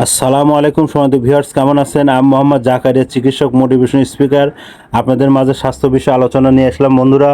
আসসালামু আলাইকুম সম্মানিত ভিউয়ার্স, কেমন আছেন? আমি মোহাম্মদ জাকারিয়া, চিকিৎসক, মোটিভেশন স্পিকার। আপনাদের মাঝে স্বাস্থ্য বিষয়ে আলোচনা নিয়ে আসলাম। বন্ধুরা,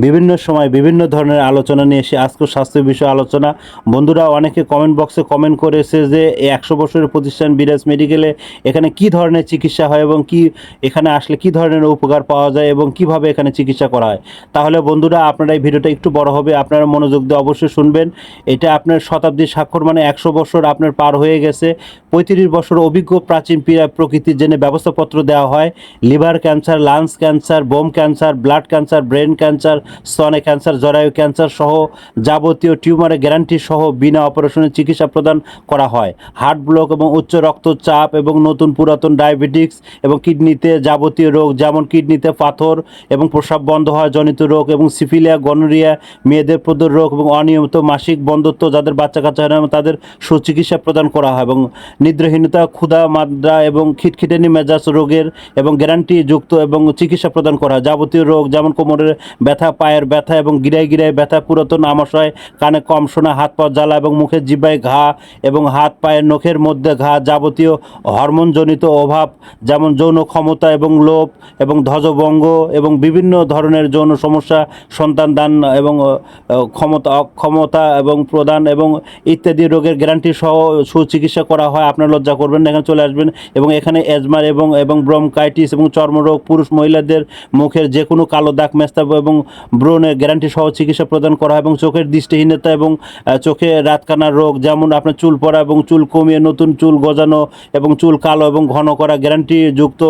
বিভিন্ন সময় বিভিন্ন ধরনের আলোচনা নিয়ে এসে আজকে স্বাস্থ্য বিষয়ে আলোচনা। বন্ধুরা, অনেকে কমেন্ট বক্সে কমেন্ট করেছে যে এই 100 বছরের প্রতিষ্ঠান বিরাজ মেডিকেলে এখানে কি ধরনের চিকিৎসা হয় এবং কি এখানে আসলে কি ধরনের উপকার পাওয়া যায় এবং কিভাবে এখানে চিকিৎসা করা হয়। তাহলে বন্ধুরা, আপনারা এই ভিডিওটা একটু বড় হবে, আপনারা মনোযোগ দিয়ে অবশ্যই শুনবেন। এটা আপনার শতাব্দীর স্বাক্ষর, মানে 100 বছর আপনার পার হয়ে গেছে। 35 বছর অভিজ্ঞ প্রাচীন প্রকৃতির জন্য ব্যবস্থাপত্র দেওয়া হয়। Liver cancer, lungs cancer, bone cancer, blood cancer, brain cancer, স্তনে ক্যান্সার, জরায়ু ক্যান্সার সহ যাবতীয় টিউমারের গ্যারান্টি সহ বিনা অপারেশনে চিকিৎসা প্রদান করা হয়। হার্ট ব্লক এবং উচ্চ রক্তচাপ এবং নতুন পুরাতন ডায়াবেটিক্স এবং কিডনিতে যাবতীয় রোগ, যেমন কিডনিতে পাথর এবং প্রস্রাব বন্ধ হওয়া জনিত রোগ এবং সিফিলিয়া, গনোরিয়া, মেয়েদের প্রদর রোগ এবং অনিয়মিত মাসিক বন্ধত্ব, যাদের বাচ্চা কাচ্চা হয় না তাদের সুচিকিৎসা প্রদান করা হয়। এবং নিদ্রাহীনতা, ক্ষুধা, মাদ্রা এবং খিটখিটানি মেজাজ রোগের এবং গ্যারান্টিযুক্ত এবং চিকিৎসা প্রদান করা হয়। যাবতীয় রোগ যেমন কোমরের ব্যথা, পায়ের ব্যথা এবং গিরায় গিরায় ব্যথা, পুরাতন আমাশয়, কানে কম শোনা, হাত পা জ্বালা এবং মুখের জিহ্বায় ঘা এবং হাত পায়ের নখের মধ্যে ঘা, যাবতীয় হরমোনজনিত অভাব যেমন যৌন ক্ষমতা এবং লোভ এবং ধ্বজভঙ্গ এবং বিভিন্ন ধরনের যৌন সমস্যা, সন্তান দান এবং অক্ষমতা এবং প্রদান এবং ইত্যাদি রোগের গ্যারান্টি সহ সুচিকিৎসা করা হয়। আপনার লজ্জা করবেন না, এখানে চলে আসবেন। এবং এখানে অ্যাজমার এবং ব্রঙ্কাইটিস এবং চর্মরোগ, পুরুষ মহিলাদের মুখের যে কোনো কালো দাগ, মেস্তাব এবং ব্রণের গ্যারান্টি সহ চিকিৎসা প্রদান করা হয়। এবং চোখের দৃষ্টিহীনতা এবং চোখে রাতকানার রোগ, যেমন আপনার চুল পড়া এবং চুল কমিয়ে নতুন চুল গজানো এবং চুল কালো এবং ঘন করা গ্যারান্টিযুক্ত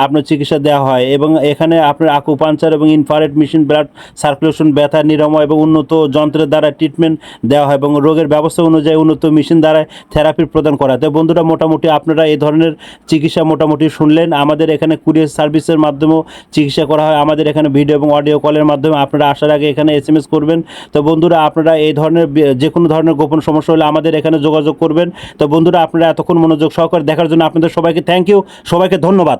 আপনার চিকিৎসা দেওয়া হয়। এবং এখানে আপনার আকুপাঞ্চার এবং ইনফ্রারেড মেশিন, ব্লাড সার্কুলেশন, ব্যথা নিরাময় এবং উন্নত যন্ত্রের দ্বারা ট্রিটমেন্ট দেওয়া হয় এবং রোগের ব্যবস্থা অনুযায়ী উন্নত মেশিন দ্বারা থেরাপি প্রদান করা হয়। তো বন্ধুরা, মোটামুটি আপনারা এই ধরনের চিকিৎসা মোটামুটি শুনলেন। আমাদের এখানে কুরিয়ার সার্ভিসের মাধ্যমেও চিকিৎসা করা হয়। আমাদের এখানে ভিডিও এবং অডিও কলের মাধ্যমে আপনারা আসার আগে এখানে SMS করবেন। তো বন্ধুরা, আপনারা এই ধরনের যে কোনো ধরনের গোপন সমস্যা হলে আমাদের এখানে যোগাযোগ করবেন। তো বন্ধুরা, আপনারা এতক্ষণ মনোযোগ সহকারে দেখার জন্য আপনাদের সবাইকে থ্যাংক ইউ, সবাইকে ধন্যবাদ।